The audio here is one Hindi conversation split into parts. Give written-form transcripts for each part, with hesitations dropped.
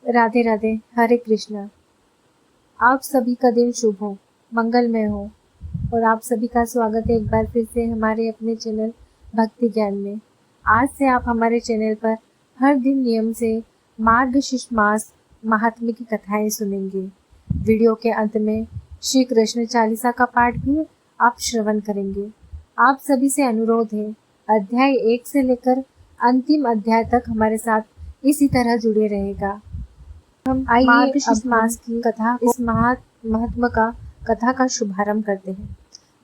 राधे राधे। हरे कृष्णा। आप सभी का दिन शुभ हो, मंगलमय हो। और आप सभी का स्वागत है एक बार फिर से हमारे अपने चैनल भक्ति ज्ञान में। आज से आप हमारे चैनल पर हर दिन नियम से मार्गशीर्ष मास महात्म्य की कथाएं सुनेंगे। वीडियो के अंत में श्री कृष्ण चालीसा का पाठ भी आप श्रवण करेंगे। आप सभी से अनुरोध है, अध्याय 1 से लेकर अंतिम अध्याय तक हमारे साथ इसी तरह जुड़े रहेगा। आइए अब मास की कथा इस महात्मा का कथा का शुभारंभ करते हैं।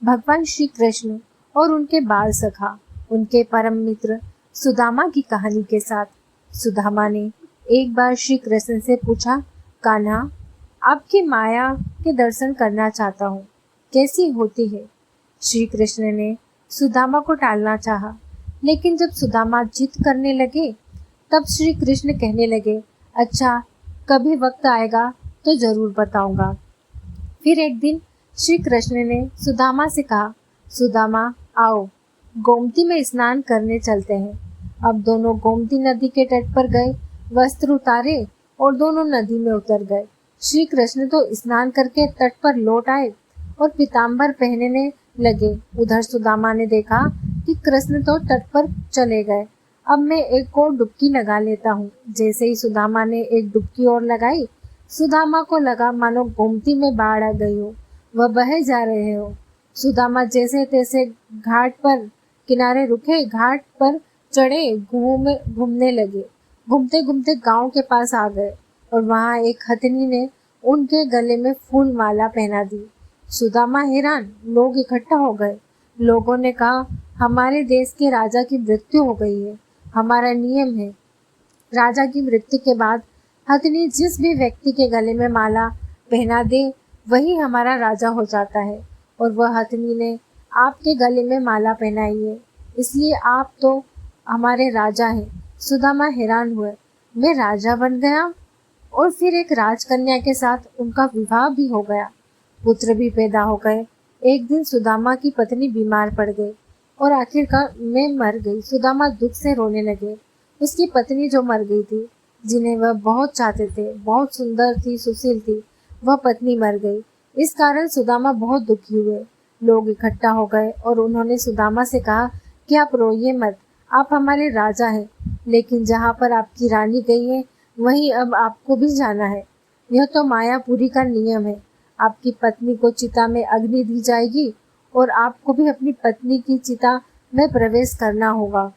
भगवान श्री कृष्ण और उनके बाल सखा, उनके परम मित्र सुदामा की कहानी के साथ। सुदामा ने एक बार श्री कृष्ण से पूछा, कान्हा, आपकी माया के दर्शन करना चाहता हूँ, कैसी होती है? श्री कृष्ण ने सुदामा को टालना चाहा, लेकिन जब सुदामा जिद करने लगे तब श्री कृष्ण कहने लगे, अच्छा, कभी वक्त आएगा तो जरूर बताऊंगा। फिर एक दिन श्री कृष्ण ने सुदामा से कहा, सुदामा आओ, गोमती में स्नान करने चलते हैं। अब दोनों गोमती नदी के तट पर गए, वस्त्र उतारे और दोनों नदी में उतर गए। श्री कृष्ण तो स्नान करके तट पर लौट आए और पीताम्बर पहनने लगे। उधर सुदामा ने देखा कि कृष्ण तो तट पर चले गए। अब मैं एक और डुबकी लगा लेता हूँ। जैसे ही सुदामा ने एक डुबकी और लगाई, सुदामा को लगा मानो गोमती में बाढ़ आ गई हो, वह बहे जा रहे हो। सुदामा जैसे तैसे घाट पर किनारे रुके, घाट पर चढ़े, घूमने लगे। घूमते घूमते गांव के पास आ गए और वहां एक हथनी ने उनके गले में फूल माला पहना दी। सुदामा हैरान, लोग इकट्ठा हो गए। लोगों ने कहा, हमारे देश के राजा की मृत्यु हो गई है। हमारा नियम है, राजा की मृत्यु के बाद हथनी जिस भी व्यक्ति के गले में माला पहना दे वही हमारा राजा हो जाता है, और वह हथनी ने आपके गले में माला पहनाई है, इसलिए आप तो हमारे राजा हैं। सुदामा हैरान हुए, मैं राजा बन गया? और फिर एक राजकन्या के साथ उनका विवाह भी हो गया, पुत्र भी पैदा हो गए। एक दिन सुदामा की पत्नी बीमार पड़ गई और आखिरकार में मर गई। सुदामा दुख से रोने लगे। उसकी पत्नी जो मर गई थी, जिन्हें वह बहुत चाहते थे, बहुत सुंदर थी, सुशील थी, वह पत्नी मर गई। इस कारण सुदामा बहुत दुखी हुए। लोग इकट्ठा हो गए और उन्होंने सुदामा से कहा कि आप रोइए मत, आप हमारे राजा हैं, लेकिन जहाँ पर आपकी रानी गई है वहीं अब आपको भी जाना है। यह तो मायापुरी का नियम है। आपकी पत्नी को चिता में अग्नि दी जाएगी और आपको भी अपनी पत्नी की चिता में प्रवेश करना होगा।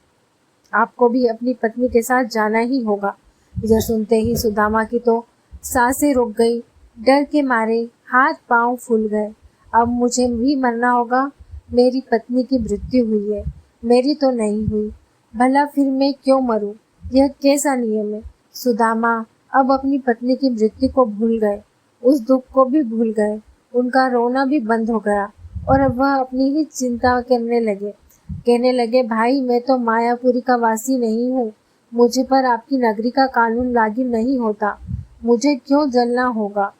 आपको भी अपनी पत्नी के साथ जाना ही होगा। यह सुनते ही सुदामा की तो सांसें रुक गई। डर के मारे हाथ पांव फूल गए। अब मुझे भी मरना होगा। मेरी पत्नी की मृत्यु हुई है, मेरी तो नहीं हुई। भला फिर मैं क्यों मरूं? यह कैसा नियम है? सुदामा अब अपनी पत्नी की मृत्यु को भूल गए, उस दुख को भी भूल गए। उनका रोना भी बंद हो गया और अब वह अपनी ही चिंता करने लगे। कहने लगे, भाई, मैं तो मायापुरी का वासी नहीं हूँ। मुझे पर आपकी नगरी का कानून लागू नहीं होता। मुझे क्यों जलना होगा?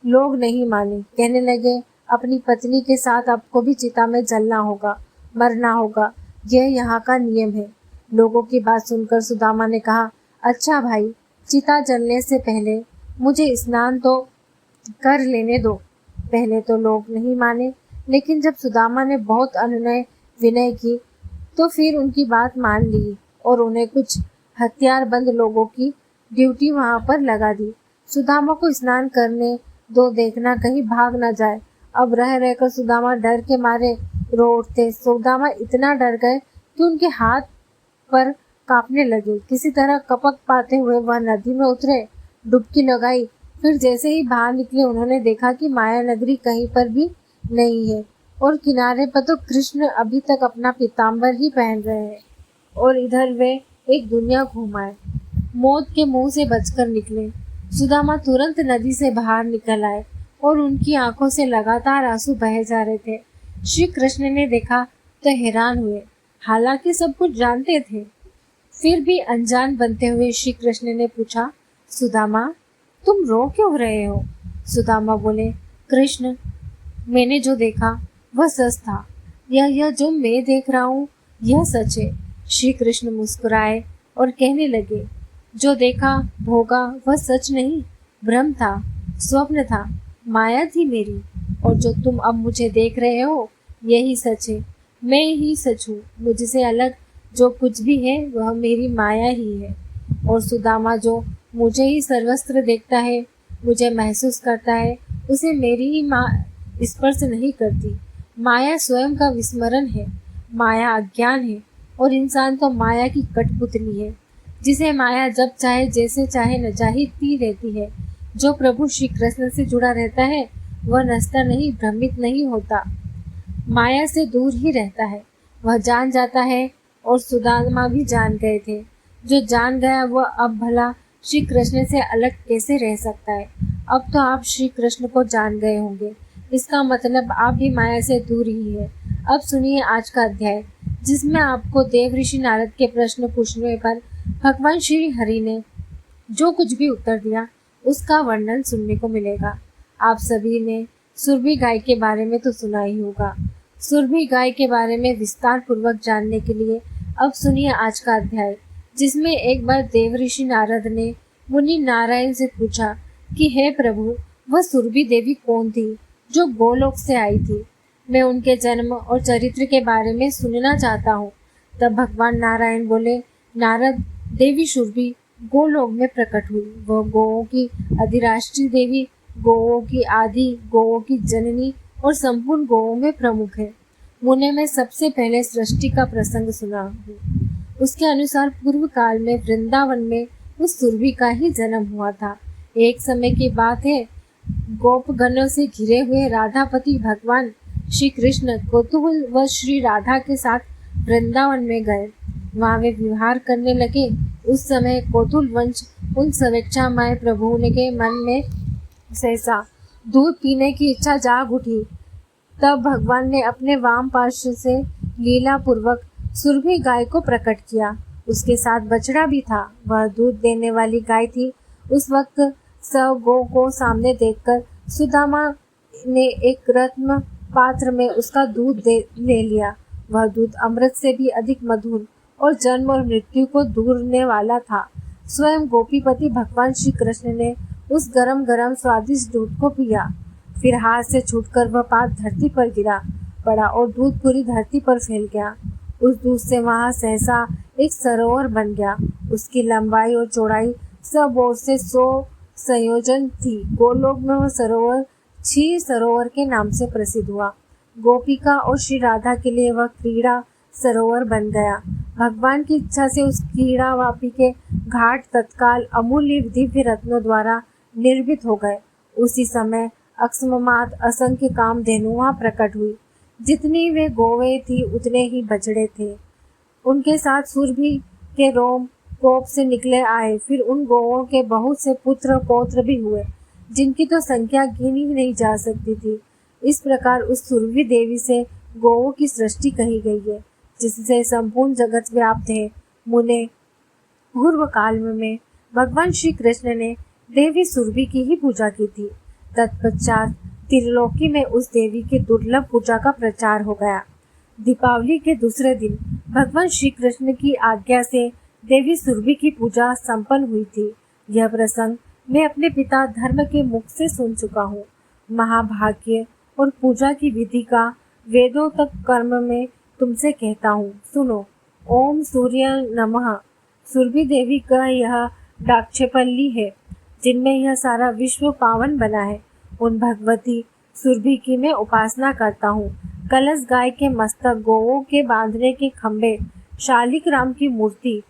लोग नहीं माने। कहने लगे, अपनी पत्नी के साथ आपको भी चिता में जलना होगा, मरना होगा। यह यहाँ का नियम है। लोगों की बात सुनकर सुदामा ने कहा, अच्छा भाई, चिता जलने से पहले मुझे स्नान तो कर लेने दो। पहले तो लोग नहीं माने, लेकिन जब सुदामा ने बहुत अनुनय विनय की तो फिर उनकी बात मान ली और उन्हें कुछ हथियारबंद लोगों की ड्यूटी वहां पर लगा दी। सुदामा को स्नान करने दो, देखना कहीं भाग न जाए। अब रह रहकर सुदामा डर के मारे रो उठते। सुदामा इतना डर गए कि उनके हाथ पर कांपने लगे। किसी तरह कपक पाते हुए वह नदी में उतरे, डुबकी लगाई। फिर जैसे ही बाहर निकले उन्होंने देखा कि माया नगरी कहीं पर भी नहीं है और किनारे पर तो कृष्ण अभी तक अपना पीताम्बर ही पहन रहे हैं और इधर वे एक दुनिया घूम आए। मौत के मुंह से बचकर निकले। सुदामा तुरंत नदी से बाहर निकल आए और उनकी आंखों से लगातार आंसू बहे जा रहे थे। श्री कृष्ण ने देखा तो हैरान हुए, हालांकि सब कुछ जानते थे। फिर भी अनजान बनते हुए श्री कृष्ण ने पूछा, सुदामा, तुम रो क्यों रहे हो? सुदामा बोले, कृष्ण, मैंने जो देखा वह सच था। यह जो मैं देख रहा हूँ यह सच है। श्री कृष्ण मुस्कुराए और कहने लगे, जो देखा भोगा वह सच नहीं, भ्रम था, स्वप्न था, माया थी मेरी। और जो तुम अब मुझे देख रहे हो यही सच है, मैं ही सच हूँ। मुझसे अलग जो कुछ भी है वह मेरी माया ही है। और सुदामा जो मुझे ही सर्वस्त्र देखता है, मुझे महसूस करता है, उसे मेरी ही माँ स्पर्श नहीं करती। माया स्वयं का विस्मरण है, माया अज्ञान है, और इंसान तो माया की कठपुतली है, जिसे माया जब चाहे जैसे चाहे नचाती रहती है। जो प्रभु श्री कृष्ण से जुड़ा रहता है वह नष्टा नहीं, भ्रमित नहीं होता, माया से दूर ही रहता है। वह जान जाता है, और सुदामा भी जान गए थे। जो जान गया वह अब भला श्री कृष्ण से अलग कैसे रह सकता है। अब तो आप श्री कृष्ण को जान गए होंगे, इसका मतलब आप भी माया से दूर ही है। अब सुनिए आज का अध्याय, जिसमें आपको देव ऋषि नारद के प्रश्न पूछने पर भगवान श्री हरि ने जो कुछ भी उत्तर दिया उसका वर्णन सुनने को मिलेगा। आप सभी ने सुरभि गाय के बारे में तो सुना ही होगा। सुरभि गाय के बारे में विस्तार पूर्वक जानने के लिए अब सुनिए आज का अध्याय, जिसमें एक बार देव ऋषि नारद ने मुनि नारायण से पूछा कि हे प्रभु, वह सुरभि देवी कौन थी जो गोलोक से आई थी। मैं उनके जन्म और चरित्र के बारे में सुनना चाहता हूँ। तब भगवान नारायण बोले, नारद, देवी सुरभि गोलोक में प्रकट हुई। वह गोओं की अधिराष्ट्रीय देवी, गोओं की आदि, गोओं की जननी और संपूर्ण गोओं में प्रमुख है। मुने में सबसे पहले सृष्टि का प्रसंग सुना हूँ। उसके अनुसार पूर्व काल में वृंदावन में उस सुरभि का ही जन्म हुआ था। एक समय की बात है, गोपगणों से घिरे हुए राधापति भगवान श्री कृष्ण कौतूहल व श्री राधा के साथ वृंदावन में गए। वहाँ वे विहार करने लगे। उस समय कौतूल वंश उन स्वेच्छामय प्रभु के मन में सहसा दूध पीने की इच्छा जाग उठी। तब भगवान ने अपने वाम पार्श्व से लीला पूर्वक सुरभि गाय को प्रकट किया। उसके साथ बछड़ा भी था, वह दूध देने वाली गाय थी। उस वक्त सब गौ को सामने देखकर सुदामा ने एक रत्न पात्र में उसका दूध ले लिया। वह दूध अमृत से भी अधिक मधुर और जन्म और मृत्यु को दूरने वाला था। स्वयं गोपीपति भगवान श्री कृष्ण ने उस गरम गरम स्वादिष्ट दूध को पिया। फिर हाथ से छूटकर वह पात्र धरती पर गिरा पड़ा और दूध पूरी धरती पर फैल गया। उस दूध से वहां सहसा एक सरोवर बन गया। उसकी लंबाई और चौड़ाई सब ओर से 100 संयोजन थी। गोलोक में वह सरोवर क्षीर सरोवर के नाम से प्रसिद्ध हुआ। गोपिका और श्री राधा के लिए वह क्रीड़ा सरोवर बन गया। भगवान की इच्छा से उस क्रीड़ावापी के घाट तत्काल अमूल्य दिव्य रत्नों द्वारा निर्मित हो गए। उसी समय अकस्मात असंख्य कामधेनु वहाँ प्रकट हुई। जितनी वे गोवे थी उतने ही बछड़े थे। उनके साथ सुरभि के रोम कोप से निकले आए। फिर उन गोवों के बहुत से पुत्र पौत्र भी हुए, जिनकी तो संख्या गिनी ही नहीं जा सकती थी। इस प्रकार उस सुरभि देवी से गोवों की सृष्टि कही गई है, जिससे संपूर्ण जगत व्याप्त है। मुने, पूर्व काल में भगवान श्री कृष्ण ने देवी सुरभि की ही पूजा की थी। तत्पश्चात त्रिलोकी में उस देवी की दुर्लभ पूजा का प्रचार हो गया। दीपावली के दूसरे दिन भगवान श्री कृष्ण की आज्ञा से देवी सुरभि की पूजा संपन्न हुई थी। यह प्रसंग मैं अपने पिता धर्म के मुख से सुन चुका हूँ। महाभाग्य और पूजा की विधि का वेदों तक कर्म में तुमसे कहता हूँ, सुनो। ओम सूर्य नमः। सुरभि देवी का यह दाक्षपल्ली है, जिनमें यह सारा विश्व पावन बना है। उन भगवती सुरभि की मैं उपासना करता हूँ। कलश गाय के मस्तक, गोवों के बांधने के खंभे, शालिक राम की मूर्ति,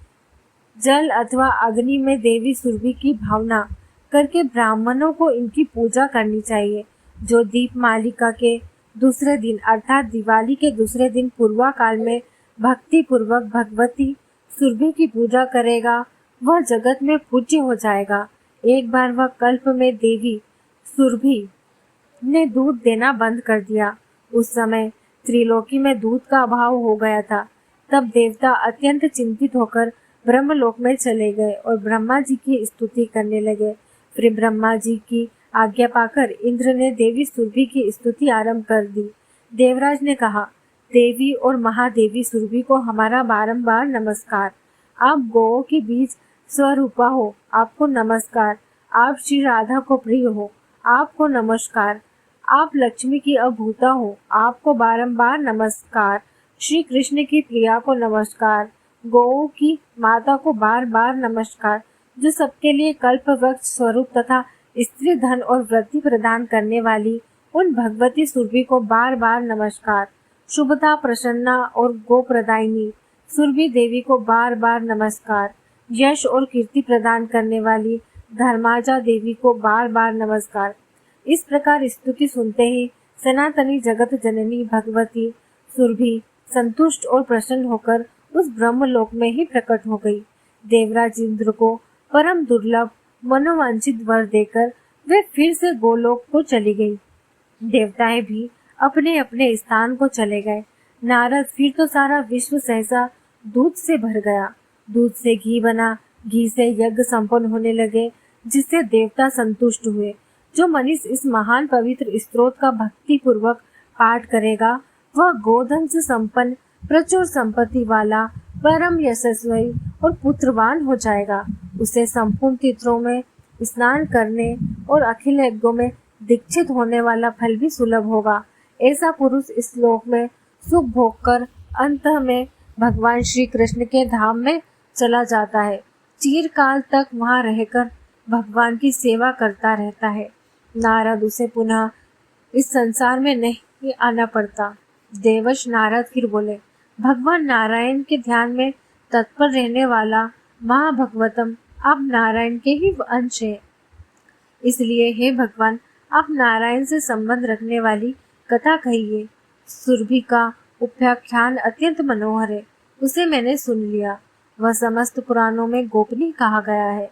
जल अथवा अग्नि में देवी सुरभि की भावना करके ब्राह्मणों को इनकी पूजा करनी चाहिए। जो दीप मालिका के दूसरे दिन अर्थात दिवाली के दूसरे दिन पूर्वा काल में भक्ति पूर्वक भगवती सुरभि की पूजा करेगा वह जगत में पूज्य हो जाएगा। एक बार वह कल्प में देवी सुरभि ने दूध देना बंद कर दिया। उस समय त्रिलोकी में दूध का अभाव हो गया था। तब देवता अत्यंत चिंतित होकर ब्रह्मलोक में चले गए और ब्रह्मा जी की स्तुति करने लगे। फिर ब्रह्मा जी की आज्ञा पाकर इंद्र ने देवी सुरभि की स्तुति आरंभ कर दी। देवराज ने कहा, देवी और महादेवी सुरभि को हमारा बारंबार नमस्कार। आप गौओं के बीच स्वरूपा हो, आपको नमस्कार। आप श्री राधा को प्रिय हो, आपको नमस्कार। आप लक्ष्मी की अभूता हो, आपको बारंबार नमस्कार। श्री कृष्ण की प्रिया को नमस्कार। गौओं की माता को बार बार नमस्कार, जो सबके लिए कल्प वृक्ष स्वरूप तथा स्त्री धन और वृद्धि प्रदान करने वाली उन भगवती सुरभि को बार बार नमस्कार। शुभता प्रसन्ना और गोप्रदायिनी सुरभि देवी को बार बार नमस्कार। यश और कीर्ति प्रदान करने वाली धर्माजा देवी को बार बार नमस्कार। इस प्रकार स्तुति सुनते ही सनातनी जगत जननी भगवती सुरभि संतुष्ट और प्रसन्न होकर उस ब्रह्मलोक में ही प्रकट हो गई। देवराज इंद्र को परम दुर्लभ मनोवांछित वर देकर वे फिर से गोलोक को चली गई। देवताएं भी अपने अपने स्थान को चले गए। नारद फिर तो सारा विश्व सहसा दूध से भर गया। दूध से घी बना, घी से यज्ञ संपन्न होने लगे, जिससे देवता संतुष्ट हुए। जो मनुष्य इस महान पवित्र स्तोत्र का भक्ति पूर्वक पाठ करेगा, वह गोधन से संपन्न प्रचुर संपत्ति वाला, परम यशस्वी और पुत्रवान हो जाएगा। उसे संपूर्ण तीर्थों में स्नान करने और अखिल यज्ञों में दीक्षित होने वाला फल भी सुलभ होगा। ऐसा पुरुष इस लोक में सुख भोग कर अंत में भगवान श्री कृष्ण के धाम में चला जाता है। चिरकाल तक वहां रहकर भगवान की सेवा करता रहता है। नारद उसे पुनः इस संसार में नहीं आना पड़ता। देवश नारद फिर बोले, भगवान नारायण के ध्यान में तत्पर रहने वाला महाभगवतम आप नारायण के ही अंश है। इसलिए हे भगवान, आप नारायण से संबंध रखने वाली कथा कहिए। सुरभि का उपाख्यान अत्यंत मनोहर है, उसे मैंने सुन लिया। वह समस्त पुराणों में गोपनीय कहा गया है।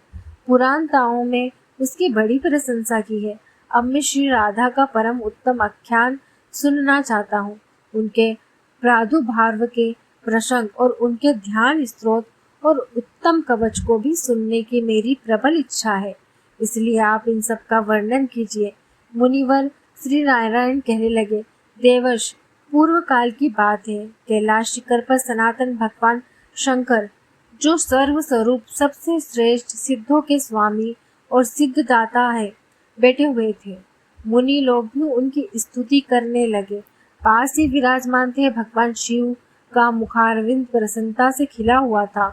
पुराणताओं में उसकी बड़ी प्रशंसा की है। अब मैं श्री राधा का परम उत्तम आख्यान सुनना चाहता हूँ। उनके प्रादुर्भाव के प्रसंग और उनके ध्यान स्त्रोत और उत्तम कवच को भी सुनने की मेरी प्रबल इच्छा है। इसलिए आप इन सब का वर्णन कीजिए। मुनिवर श्री नारायण कहने लगे, देवर्ष, पूर्व काल की बात है। कैलाश शिखर पर सनातन भगवान शंकर, जो सर्व स्वरूप सबसे श्रेष्ठ सिद्धों के स्वामी और सिद्धदाता है, बैठे हुए थे। मुनि लोग भी उनकी स्तुति करने लगे। पास ही विराजमान थे भगवान शिव का मुखारविंद प्रसन्नता से खिला हुआ था।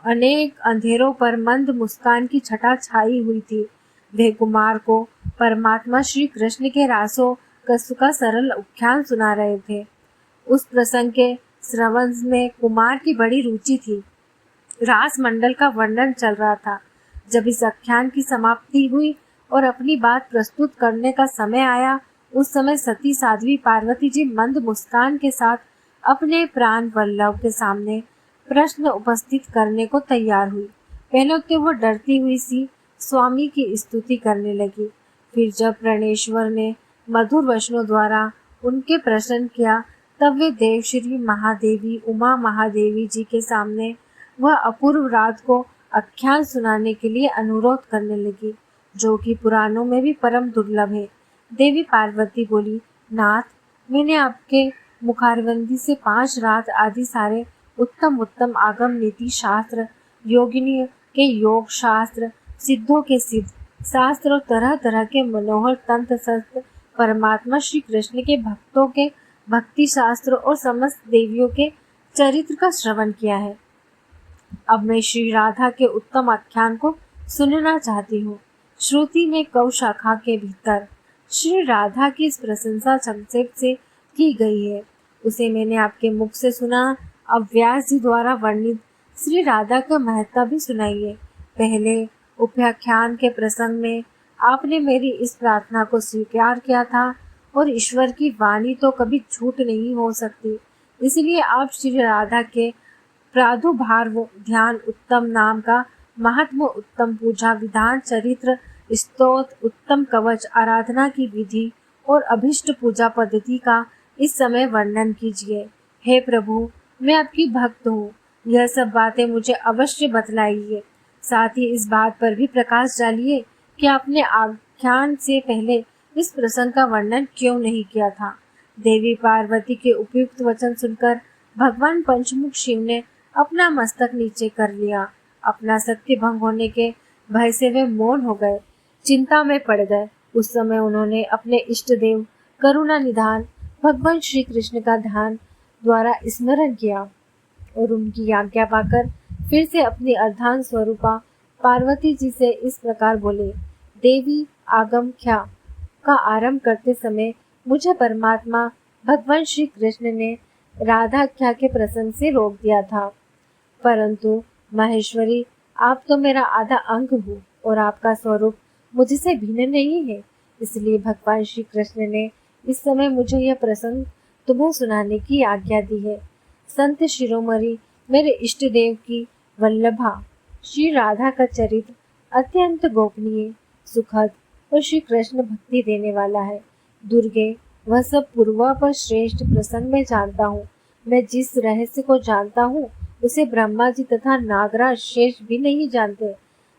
अनेक अंधेरों पर मंद मुस्कान की छटा छाई हुई थी। वे कुमार को परमात्मा श्री कृष्ण के रासों का सरल उख्यान सुना रहे थे। उस प्रसंग के श्रवण में कुमार की बड़ी रुचि थी। रास मंडल का वर्णन चल रहा था। जब इस आख्यान की समाप्ति हुई और अपनी बात प्रस्तुत करने का समय आया, उस समय सती साध्वी पार्वती जी मंद मुस्कान के साथ अपने प्राण वल्लभ के सामने प्रश्न उपस्थित करने को तैयार हुई। पहले तो वो डरती हुई सी स्वामी की स्तुति करने लगी। फिर जब प्रणेश्वर ने मधुर वचनों द्वारा उनके प्रश्न किया, तब वे देवश्री महादेवी उमा महादेवी जी के सामने वह अपूर्व रात को आख्यान सुनाने के लिए अनुरोध करने लगी, जो कि पुराणों में भी परम दुर्लभ है। देवी पार्वती बोली, नाथ, मैंने आपके मुखारबंदी से 5 रात आदि सारे उत्तम उत्तम आगम नीति शास्त्र, योगिनी के योग शास्त्र, सिद्धों के सिद्ध शास्त्र और तरह तरह के मनोहर तंत्र शास्त्र, परमात्मा श्री कृष्ण के भक्तों के भक्ति शास्त्र और समस्त देवियों के चरित्र का श्रवण किया है। अब मैं श्री राधा के उत्तम आख्यान को सुनना चाहती हूँ। श्रुति में कौ शाखा के भीतर श्री राधा की इस प्रशंसा संक्षेप से की गई है, उसे मैंने आपके मुख से सुना। अब व्यास जी द्वारा वर्णित श्री राधा का महत्व भी सुनाइए। पहले उपाख्यान के प्रसंग में आपने मेरी इस प्रार्थना को स्वीकार किया था, और ईश्वर की वाणी तो कभी झूठ नहीं हो सकती। इसलिए आप श्री राधा के प्रादुर्भाव ध्यान उत्तम नाम का महात्म, उत्तम पूजा विधान, चरित्र स्तोत्र, उत्तम कवच, आराधना की विधि और अभिष्ट पूजा पद्धति का इस समय वर्णन कीजिए। हे प्रभु, मैं आपकी भक्त हूँ, यह सब बातें मुझे अवश्य बतलाइए। साथ ही इस बात पर भी प्रकाश डालिए कि आपने आख्यान से पहले इस प्रसंग का वर्णन क्यों नहीं किया था। देवी पार्वती के उपयुक्त वचन सुनकर भगवान पंचमुख शिव ने अपना मस्तक नीचे कर लिया। अपना सत्य भंग होने के भय से वे मौन हो गए, चिंता में पड़ गए। उस समय उन्होंने अपने इष्ट देव करुणा निधान भगवान श्री कृष्ण का ध्यान द्वारा स्मरण किया और उनकी आज्ञा पाकर फिर से अपनी अर्धांग स्वरूपा पार्वती जी से इस प्रकार बोले, देवी आगम ख्या का आरंभ करते समय मुझे परमात्मा भगवान श्री कृष्ण ने राधा ख्या के प्रसंग से रोक दिया था, परंतु महेश्वरी आप तो मेरा आधा अंग हो और आपका स्वरूप मुझसे भिन्न नहीं है, इसलिए भगवान श्री कृष्ण ने इस समय मुझे यह प्रसंग तुम्हें सुनाने की आज्ञा दी है। संत शिरोमणि मेरे इष्ट देव की वल्लभा श्री राधा का चरित्र अत्यंत गोपनीय, सुखद और श्री कृष्ण भक्ति देने वाला है। दुर्गे, वह सब पूर्वा पर श्रेष्ठ प्रसंग में जानता हूँ। मैं जिस रहस्य को जानता हूँ उसे ब्रह्मा जी तथा नागराज शेष भी नहीं जानते।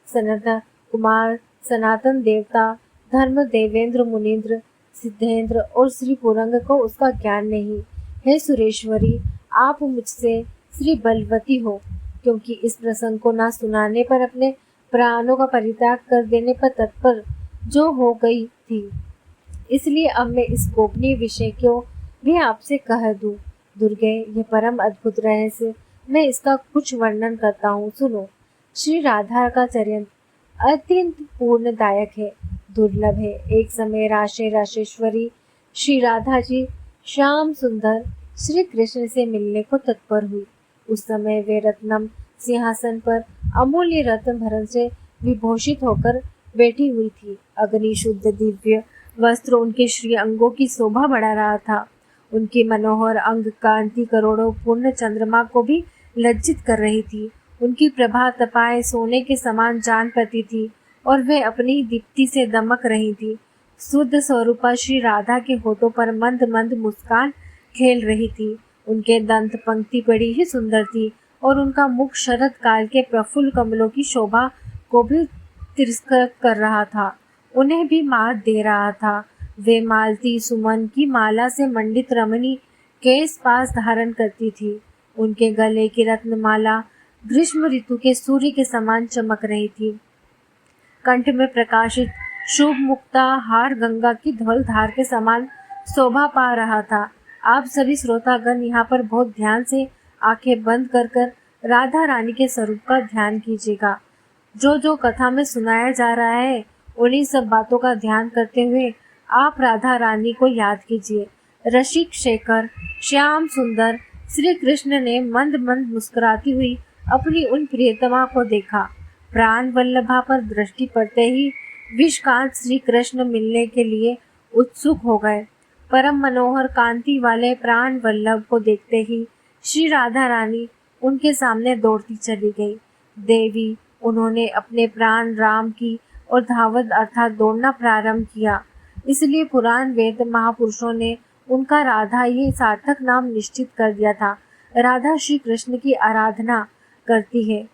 सनातन कुमार, सनातन देवता, धर्म देवेंद्र, मुनीन्द्र, सिद्धेंद्र और श्री पुरंग को उसका ज्ञान नहीं। हे सुरेश्वरी, आप मुझसे श्री बलवती हो, क्योंकि इस प्रसंग को ना सुनाने पर अपने प्राणों का परित्याग कर देने पर तत्पर जो हो गई थी, इसलिए अब मैं इस गोपनीय विषय को भी आपसे कह दूं। दुर्गे, यह परम अद्भुत रहस्य, मैं इसका कुछ वर्णन करता हूँ, सुनो। श्री राधा का चरित्र अत्यंत पूर्णदायक है, दुर्लभ है। एक समय राशेश्वरी श्री राधा जी श्याम सुंदर श्री कृष्ण से मिलने को तत्पर हुई। उस समय वे रत्नम सिंहासन पर अमूल्य रत्न भरण से विभूषित होकर बैठी हुई थी। अग्नि शुद्ध दिव्य वस्त्र उनके श्री अंगों की शोभा बढ़ा रहा था। उनकी मनोहर अंग कांति करोड़ों पूर्ण चंद्रमा को भी लज्जित कर रही थी। उनकी प्रभा तपाए सोने के समान जान पड़ती थी और वे अपनी दीप्ति से दमक रही थी। शुद्ध स्वरूपा श्री राधा के होठों पर मंद मंद मुस्कान खेल रही थी। उनके दंत पंक्ति बड़ी ही सुंदर थी और उनका मुख शरद काल के प्रफुल्ल कमलों की शोभा को भी तिरस्कृत कर रहा था, उन्हें भी मात दे रहा था। वे मालती सुमन की माला से मंडित रमणी केश पास धारण करती थी। उनके गले की रत्नमाला ग्रीष्म ऋतु के सूर्य के समान चमक रही थी। कंठ में प्रकाशित शुभ मुक्ता हार गंगा की धवल धार के समान शोभा पा रहा था। आप सभी श्रोतागण यहाँ पर बहुत ध्यान से आंखें बंद कर राधा रानी के स्वरूप का ध्यान कीजिएगा। जो जो कथा में सुनाया जा रहा है उन्हीं सब बातों का ध्यान करते हुए आप राधा रानी को याद कीजिए। रसिक शेखर श्याम सुंदर श्री कृष्ण ने मंद मंद मुस्कुराती हुई अपनी उन प्रियतमा को देखा। प्राण वल्लभा पर दृष्टि पड़ते ही विषकांत श्री कृष्ण मिलने के लिए उत्सुक हो गए। परम मनोहर कांति वाले प्राण वल्लभ को देखते ही श्री राधा रानी उनके सामने दौड़ती चली गई। देवी, उन्होंने अपने प्राण राम की और धावत अर्थात दौड़ना प्रारंभ किया। इसलिए पुराण वेद महापुरुषों ने उनका राधा ये सार्थक नाम निश्चित कर दिया था। राधा श्री कृष्ण की आराधना करती है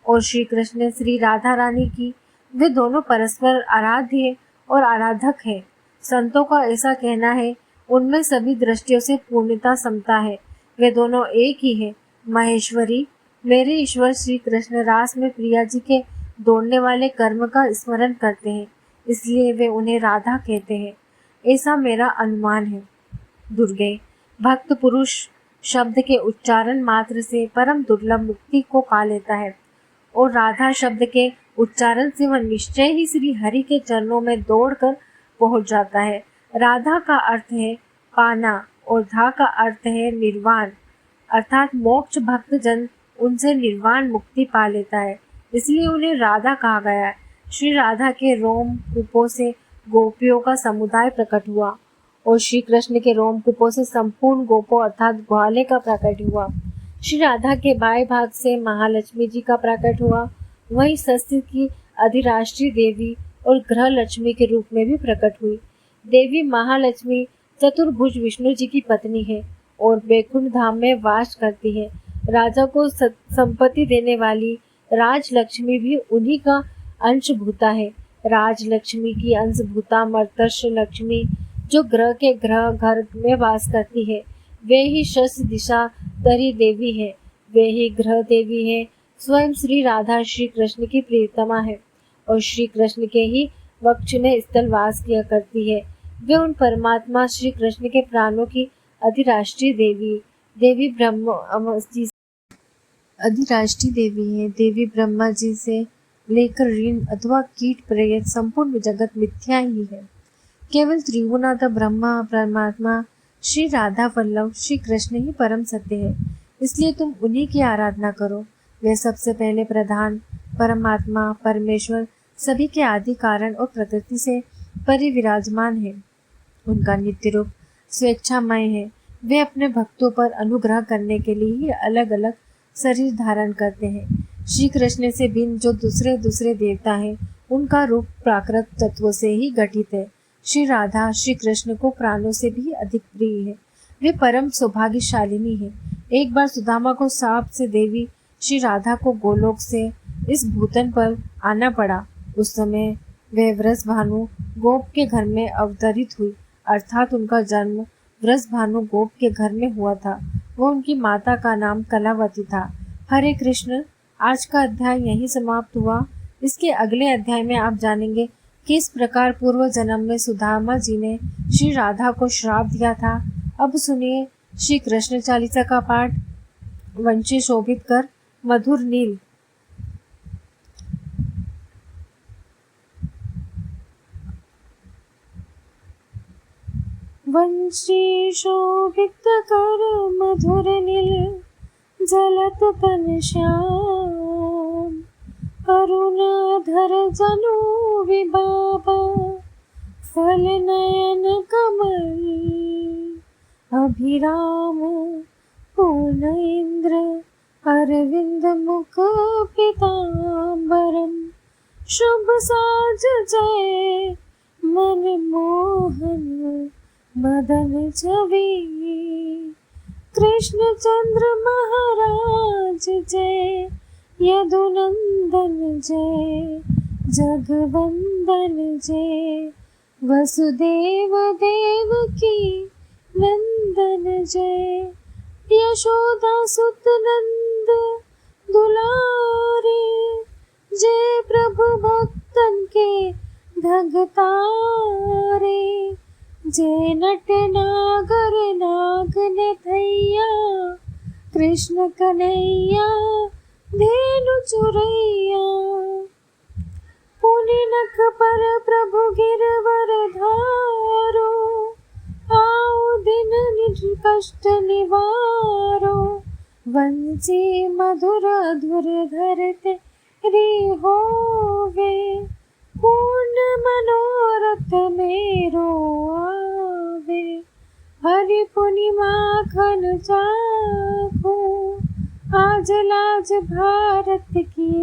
और श्री कृष्ण श्री राधा रानी की। वे दोनों परस्पर आराध्य और आराधक है। संतों का ऐसा कहना है, उनमें सभी दृष्टियों से पूर्णता समता है। वे दोनों एक ही है। महेश्वरी, मेरे ईश्वर श्री कृष्ण रास में प्रिया जी के दौड़ने वाले कर्म का स्मरण करते हैं, इसलिए वे उन्हें राधा कहते हैं, ऐसा मेरा अनुमान है। दुर्गे, भक्त पुरुष शब्द के उच्चारण मात्र से परम दुर्लभ मुक्ति को पा लेता है और राधा शब्द के उच्चारण से वह निश्चय ही श्री हरि के चरणों में दौड़कर पहुंच जाता है। राधा का अर्थ है पाना और धा का अर्थ है निर्वाण, अर्थात मोक्ष। भक्त जन उनसे निर्वाण मुक्ति पा लेता है, इसलिए उन्हें राधा कहा गया है। श्री राधा के रोम कूपों से गोपियों का समुदाय प्रकट हुआ और श्री कृष्ण के रोम कूपों से संपूर्ण गोपों अर्थात ग्वाले का प्रकट हुआ। श्री राधा के बाएं भाग से महालक्ष्मी जी का प्रकट हुआ। वही सस्य की अधिराष्ट्रीय देवी और ग्रह लक्ष्मी के रूप में भी प्रकट हुई। देवी महालक्ष्मी चतुर्भुज विष्णु जी की पत्नी है और बैकुंठ धाम में वास करती है। राजा को संपत्ति देने वाली राजलक्ष्मी भी उन्हीं का अंशभूता है। राजलक्ष्मी की अंशभूता मर्तर्ष लक्ष्मी जो ग्रह के ग्रह घर में वास करती है, वे ही शश दिशा तरी देवी है। वे ही ग्रह देवी है। स्वयं श्री राधा श्री कृष्ण की प्रियतमा है और श्री कृष्ण के ही वक्ष में स्थल वास किया करती है। वे उन परमात्मा श्री कृष्ण के प्राणों की अधिराष्ट्रीय देवी ब्रह्मा जी अधिराष्ट्रीय देवी है। देवी ब्रह्मा जी से लेकर ऋण अथवा कीट प्रेत संपूर्ण जगत मिथ्या ही है। केवल त्रिगुणात्म ब्रह्मा परमात्मा श्री राधा वल्लभ श्री कृष्ण ही परम सत्य है, इसलिए तुम उन्हीं की आराधना करो। वे सबसे पहले प्रधान परमात्मा परमेश्वर सभी के आदि कारण और प्रकृति से परिविराजमान है। उनका नित्य रूप स्वेच्छामय है। वे अपने भक्तों पर अनुग्रह करने के लिए ही अलग अलग शरीर धारण करते हैं। श्री कृष्ण से भिन्न जो दूसरे देवता हैं, उनका रूप प्राकृत तत्वों से ही गठित है। श्री राधा श्री कृष्ण को प्राणों से भी अधिक प्रिय है। वे परम सौभाग्यशालिनी है। एक बार सुदामा को साप से देवी श्री राधा को गोलोक से इस भूतन पर आना पड़ा। उस समय वह वृषभानु गोप के घर में अवतरित हुई, अर्थात उनका जन्म वृषभानु गोप के घर में हुआ था। वो उनकी माता का नाम कलावती था। हरे कृष्ण। आज का अध्याय यहीं समाप्त हुआ। इसके अगले अध्याय में आप जानेंगे किस प्रकार पूर्व जन्म में सुदामा जी ने श्री राधा को श्राप दिया था। अब सुनिए श्री कृष्ण चालीसा का पाठ। वंशी शोभित कर मधुर नील। वंशी शोभित कर मधुर नील जलत तन श्याम अरुण धर जनु विबाबा फल नयन कमल अभिराम पूर्ण इंद्र अरविंद मुख पीतांबरम शुभ साज जय मन मोहन मदन छवि कृष्ण चंद्र महाराज जय यदुनंदन जय जगवंदन जय वसुदेव देवकी नंदन जय यशोदा सुत नंद दुलारे जय प्रभु भक्तन के धगतारे जय नट नागर नाग नथैया कृष्ण कन्हैया धेनु चुरैया पुनि नख पर प्रभु गिरवर धारो आओ दिन निज कष्ट निवारो वंशी मधुर धुर धरते रे होवे पूर्ण मनोरथ मेरो आवे हरि पुनि माखन चाखो आज लाज भारत की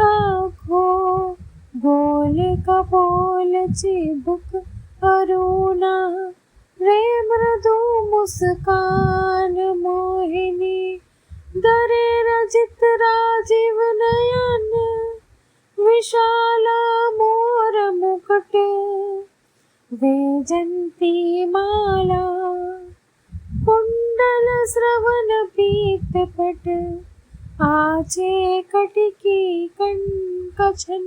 आखो बोल कपोल चिबुक अरुणा रे मृदु मुस्कान मोहिनी दरे रजित राजीव नयन विशाला मोर मुकुट वैजंती माला कुंडल श्रवण पीत पट आचे कटिकी कंकचन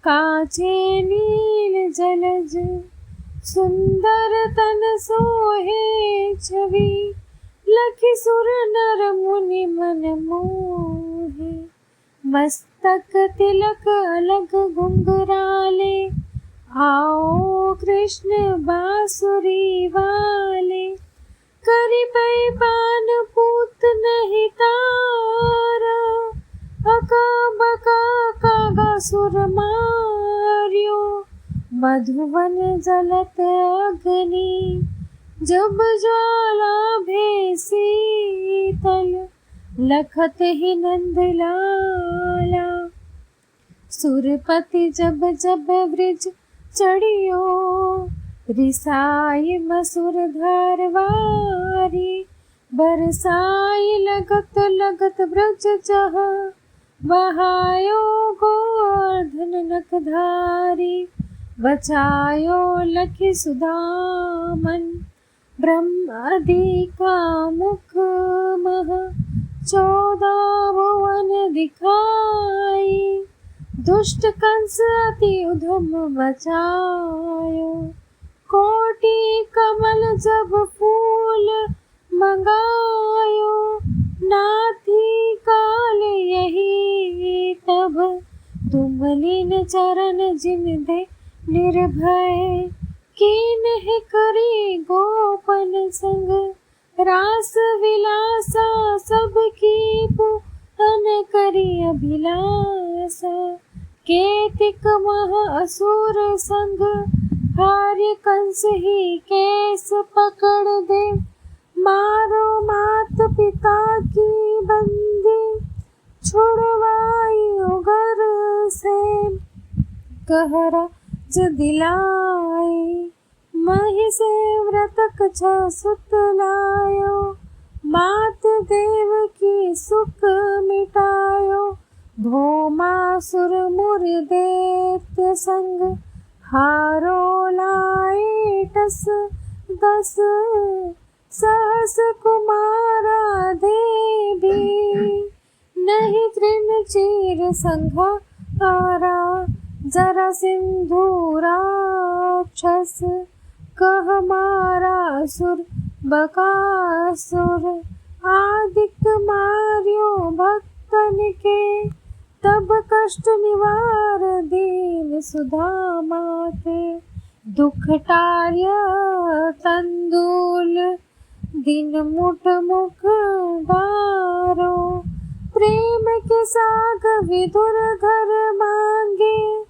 काचे नील जलज सुंदर तन सोहे छवि लखि सुर नर मुनि मन मोहे मस्तक तिलक अलग घुंघराले आओ कृष्ण बांसुरी वाले करी पै पान पूत नहीं तारा अका बका कागा सुर मारियो मधुवन जलत अग्नि जब ज्वाला भेसी तल लखत ही नंद लाला सुरपति जब जब ब्रिज चढ़ियो रिसाई मसुर धारवारी बरसाई लगत लगत ब्रज जह बहायो गोवर्धन नखधारी बचायो लखि सुदामन ब्रह्मादि का मुख मह 14 भुवन दिखाई, दुष्ट कंस अति उधम मचायो। कोटि कमल जब फूल मंगायो, नाथी काल यही तब, तुम लीन चरण जिन दे निर्भय। कीन्ह करी गोपन संग, रास विलासा सबकी पूरन करी अभिलाषा। केतिक मह असुर संग, हार्य कंस ही केस पकड़ दे। मारो मात पिता की बंदी, छुड़वाई उगर से। कहरा ज दिलाई, मही से व्रतक छ सुत लायो। मात देव की सुख मिटायो, भौमासुर मुर दैत्य संग। हारो लाए टस 10, सहस कुमारा देवी। नहीं तृण चीर संघारा, जरा सिंधु राक्षस। कह मारा असुर बकासुर, आदिक मार्यो भक्तन के। तब कष्ट निवार दीन सुधा माते, दुख टार्य तंदूल दिन मुठ मुख डारो। प्रेम के साग विदुर घर मांगे,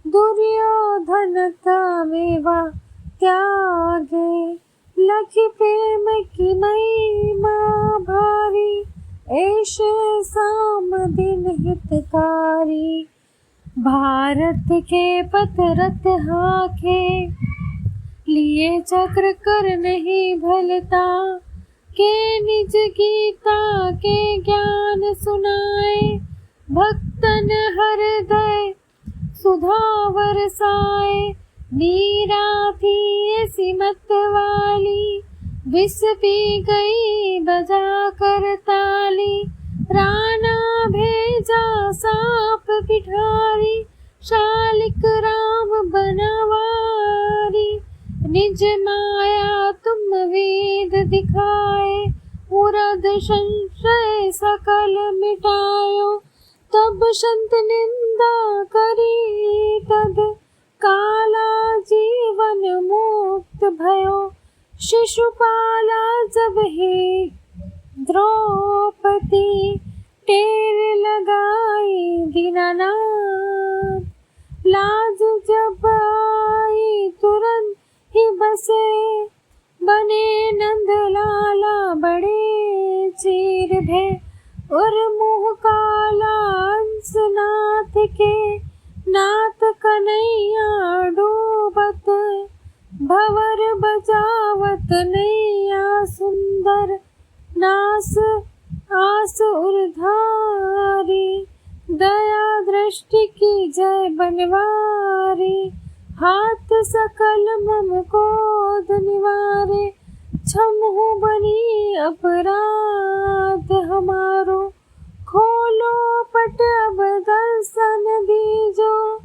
दुर्योधन का मेवा त्यागे। लखी प्रेम की महिमा भारी, ऐशे साम दिन हितकारी। भारत के पथ रथ हाके, लिए चक्र कर नहीं भलता। के निज गीता के ज्ञान सुनाए, भक्तन हृदय सुधा बरसाए। मीरा थी ऐसी मत वाली, विष पी गई बजा कर ताली। राणा भेजा सांप बिठारी, शालिक राम बनवारी। निज माया तुम वेद दिखाए, उरद संशय सकल मिटायो। तब संत निंदा करी तद, काला जीवन मुक्त भयो। शिशुपाला जब ही द्रौपदी, टेर लगाई दीनानाथ। लाज जब आई तुरंत ही बसे, बने नंद लाला बड़े चीर भे। और मुँह काला अंश नाथ के, नाथ कन्हैया डूबत। भंवर बजावत नैया सुंदर, नास आस उर्धारी। दया दृष्टि की जय बनवारी, हाथ सकल मम क्रोध निवारे। क्षमहु बनी अपराध हमारो, खोलो पट अब दर्शन दीजो।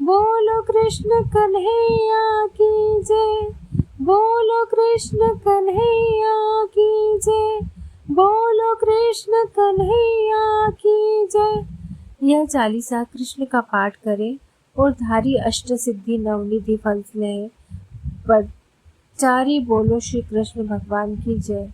बोलो कृष्ण कन्हैया की जय, बोलो कृष्ण कन्हैया की जय, बोलो कृष्ण कन्हैया की जय। यह चालीसा कृष्ण का पाठ करें और धारी अष्ट सिद्धि नवनिधि फल लें। पर चारी बोलो श्री कृष्ण भगवान की जय।